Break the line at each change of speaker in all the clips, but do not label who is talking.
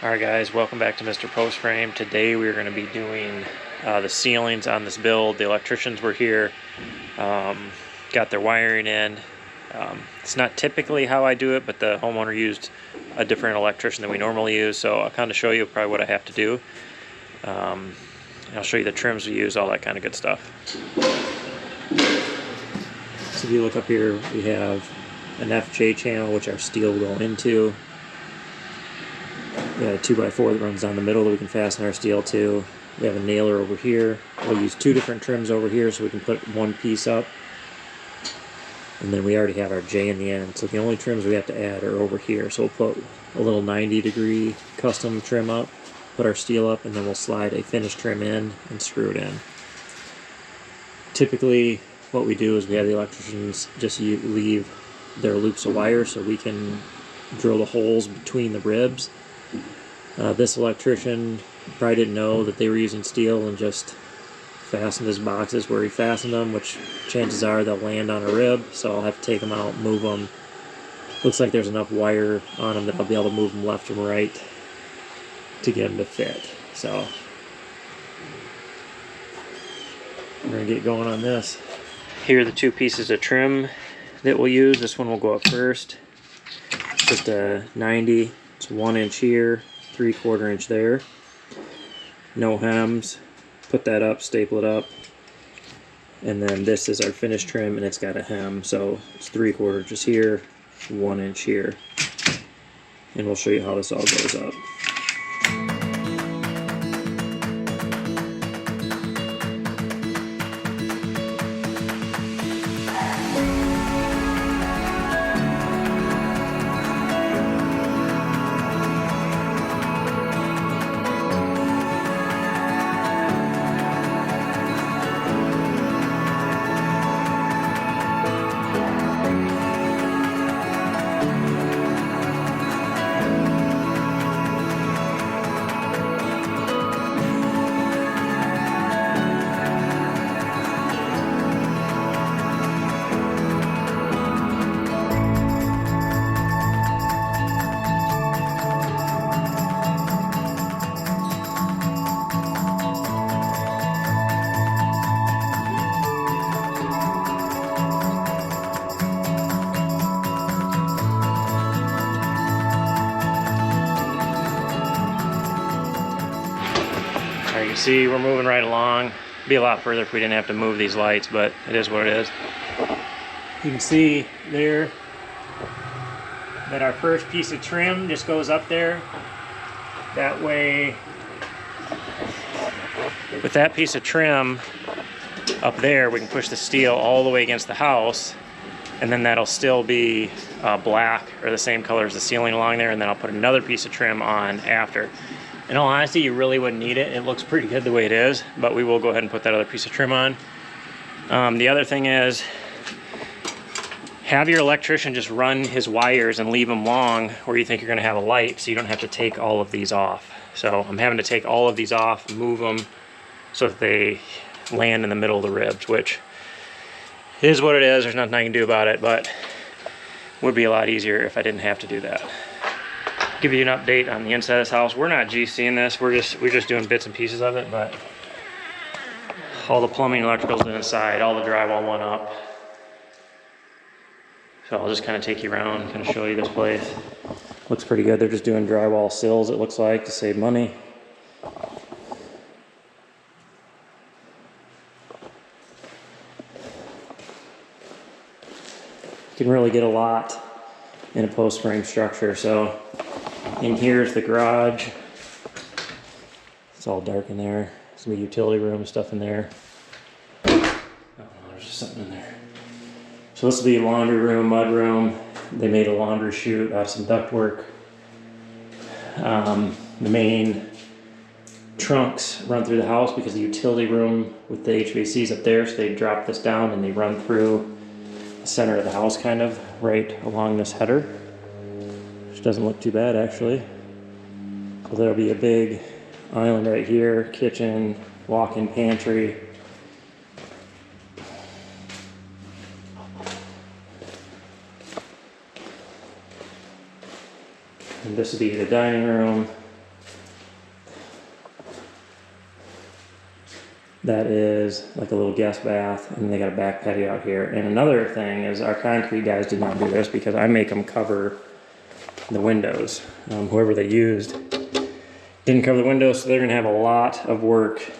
Alright guys, welcome back to Mr. Post Frame. Today we're going to be doing the ceilings on this build. The electricians were here, got their wiring in. It's not typically how I do it, but the homeowner used a different electrician than we normally use, so I'll kind of show you probably what I have to do. I'll show you the trims we use, all that kind of good stuff. So if you look up here, we have an FJ channel, which our steel will go into. We got a 2x4 that runs down the middle that we can fasten our steel to. We have a nailer over here. We'll use two different trims over here so we can put one piece up. And then we already have our J in the end. So the only trims we have to add are over here. So we'll put a little 90-degree custom trim up, put our steel up, and then we'll slide a finished trim in and screw it in. Typically, what we do is we have the electricians just leave their loops of wire so we can drill the holes between the ribs. This electrician probably didn't know that they were using steel and just fastened his boxes where he fastened them, which chances are they'll land on a rib, so I'll have to take them out, move them. Looks like there's enough wire on them that I'll be able to move them left and right to get them to fit. So we're going to get going on this. Here are the two pieces of trim that we'll use. This one will go up first. Just a 90. It's 1 inch here, 3/4 inch there. No hems. Put that up, staple it up. And then this is our finished trim, and it's got a hem. So it's 3/4 inches here, 1 inch here. And we'll show you how this all goes up. You can see we're moving right along. It'd be a lot further if we didn't have to move these lights, but it is what it is. You can see there that our first piece of trim just goes up there. That way, with that piece of trim up there, we can push the steel all the way against the house, and then that'll still be black or the same color as the ceiling along there, and then I'll put another piece of trim on after. In all honesty, you really wouldn't need it. It looks pretty good the way it is, but we will go ahead and put that other piece of trim on. The other thing is, have your electrician just run his wires and leave them long where you think you're gonna have a light, so you don't have to take all of these off. So I'm having to take all of these off, move them so that they land in the middle of the ribs, which is what it is. There's nothing I can do about it, but would be a lot easier if I didn't have to do that. Give you an update on the inside of this house. We're not GCing this. We're just doing bits and pieces of it, but all the plumbing and electrical's inside. All the drywall went up. So I'll just kind of take you around and kind of show you this place. Looks pretty good. They're just doing drywall sills, it looks like, to save money. You can really get a lot in a post frame structure. So in here is the garage. It's all dark in there. There's gonna be utility room stuff in there. Oh, there's just something in there. So this will be laundry room, mud room. They made a laundry chute out of some ductwork. The main trunks run through the house because the utility room with the HVAC is up there, so they drop this down and they run through the center of the house, kind of right along this header, which doesn't look too bad actually. So there'll be a big island right here, kitchen, walk-in pantry. And this will be the dining room, that is like a little guest bath, and they got a back patio out here. And another thing is our concrete guys did not do this because I make them cover the windows. Whoever they used didn't cover the windows, so they're gonna have a lot of work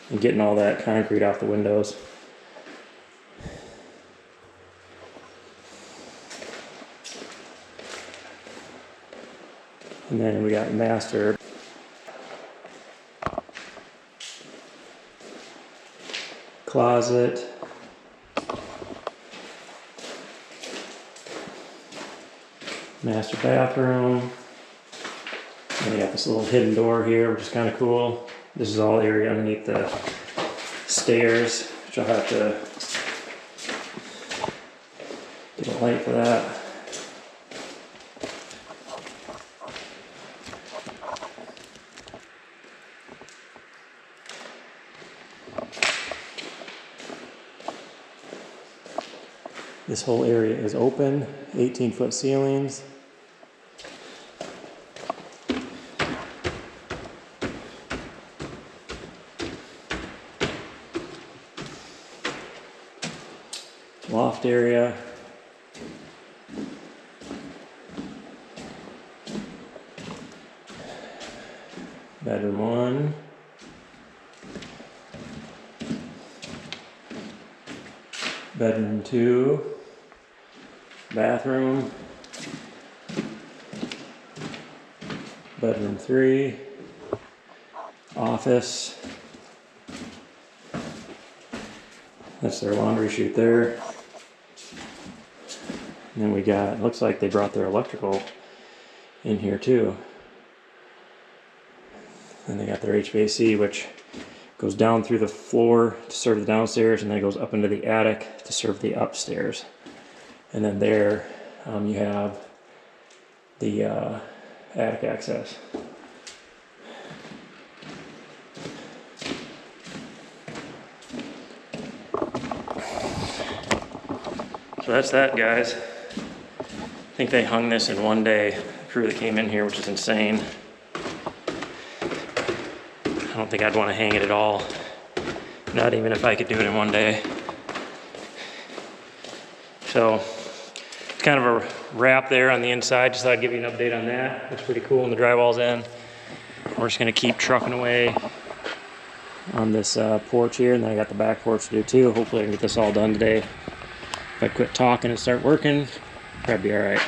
in getting all that concrete off the windows. And then we got master. Closet. Master bathroom. And you got this little hidden door here, which is kind of cool. This is all area underneath the stairs, which I'll have to get a light for that. This whole area is open, 18-foot ceilings. Loft area. Bedroom 1. Bedroom 2. Bathroom. Bedroom 3. Office. That's their laundry chute there. And then we got, looks like they brought their electrical in here too. And they got their HVAC, which goes down through the floor to serve the downstairs, and then it goes up into the attic to serve the upstairs. And then there you have the attic access. So that's that, guys. I think they hung this in one day, the crew that came in here, which is insane. I don't think I'd want to hang it at all. Not even if I could do it in one day. So it's kind of a wrap there on the inside. Just thought I'd give you an update on that. Looks pretty cool, and the drywall's in. We're just gonna keep trucking away on this porch here, and then I got the back porch to do too. Hopefully I can get this all done today. If I quit talking and start working, probably be all right.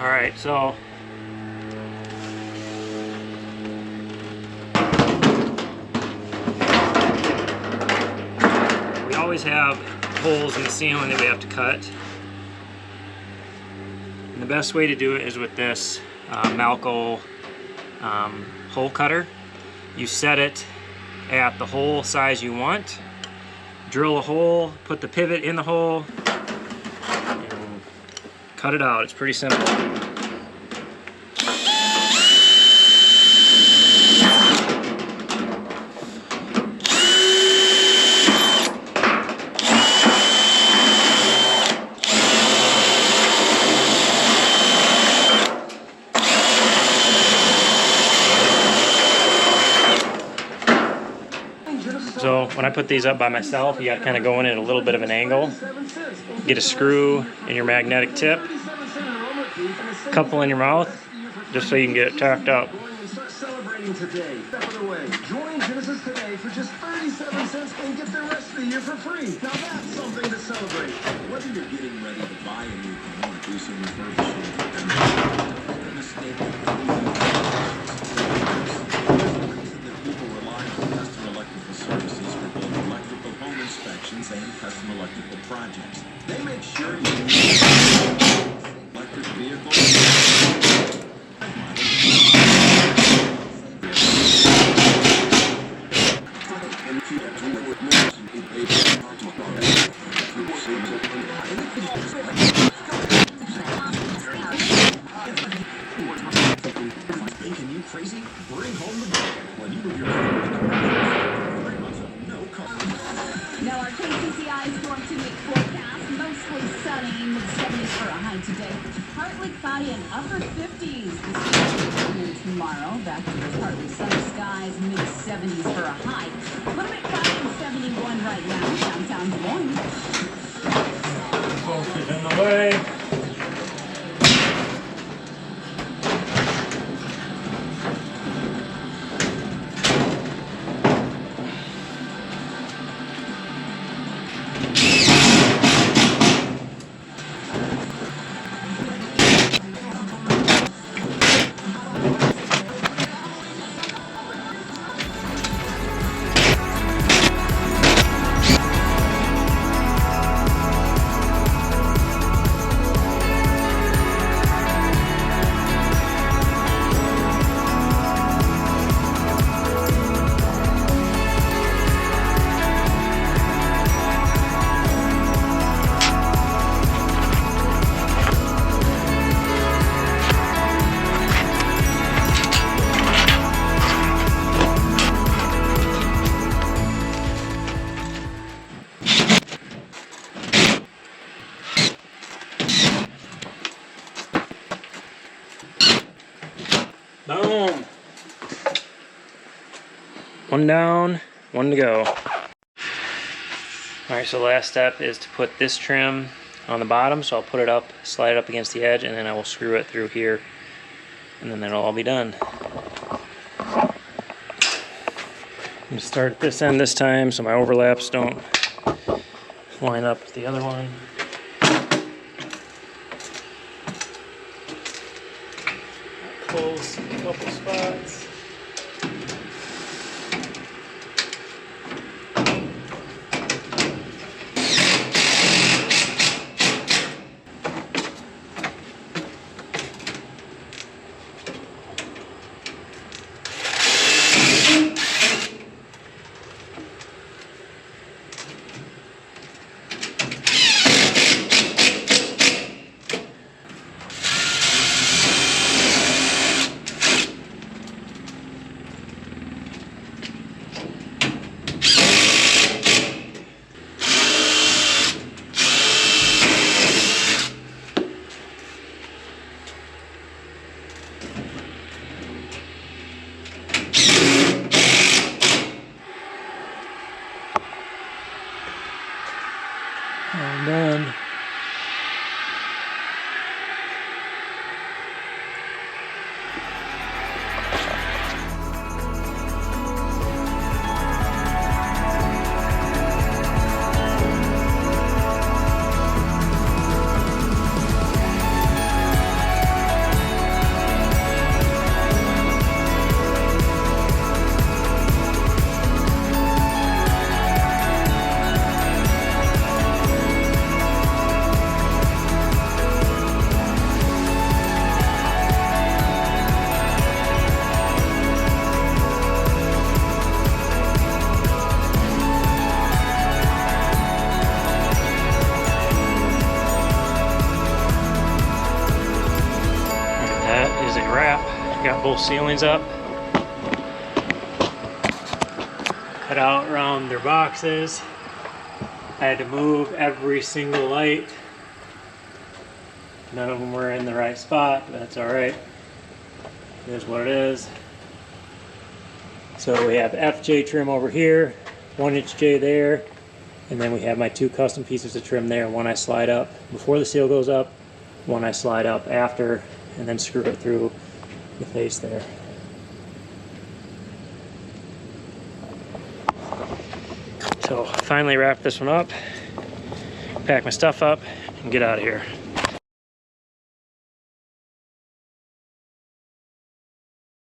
All right, so we always have holes in the ceiling that we have to cut. And the best way to do it is with this Malco hole cutter. You set it at the hole size you want, drill a hole, put the pivot in the hole, and cut it out. It's pretty simple. So when I put these up by myself, you got to kind of go in at a little bit of an angle. Get a screw in your magnetic tip, a couple in your mouth, just so you can get it tacked up.
Join Genesis today for just 37 cents and get the rest of the year for free. Now that's something to celebrate. Whether you're getting ready to buy a new home or do some refurbishing, and custom electrical projects. They make sure you electric vehicles. Thinking you crazy? Bring home the bill. When you move your no
Now our KCCI storm to-week forecast, mostly sunny, mid-70s for a high today. Partly cloudy and upper 50s this tomorrow. Back to those partly sunny skies, mid-70s for a high. A little bit cloudy and 71 right now, downtown Des Moines.
Porch is in the way. Boom. One down, one to go. Alright, so the last step is to put this trim on the bottom. So I'll put it up, slide it up against the edge, and then I will screw it through here. And then that'll all be done. I'm going to start at this end this time so my overlaps don't line up with the other one. Close a couple spots. All done. Is a wrap. Got both ceilings up. Cut out around their boxes. I had to move every single light. None of them were in the right spot, but that's alright. It is what it is. So we have FJ trim over here, 1" J there, and then we have my 2 custom pieces of trim there. One I slide up before the seal goes up, one I slide up after, and then screw it through the face there. So finally wrap this one up, pack my stuff up, and get out of here.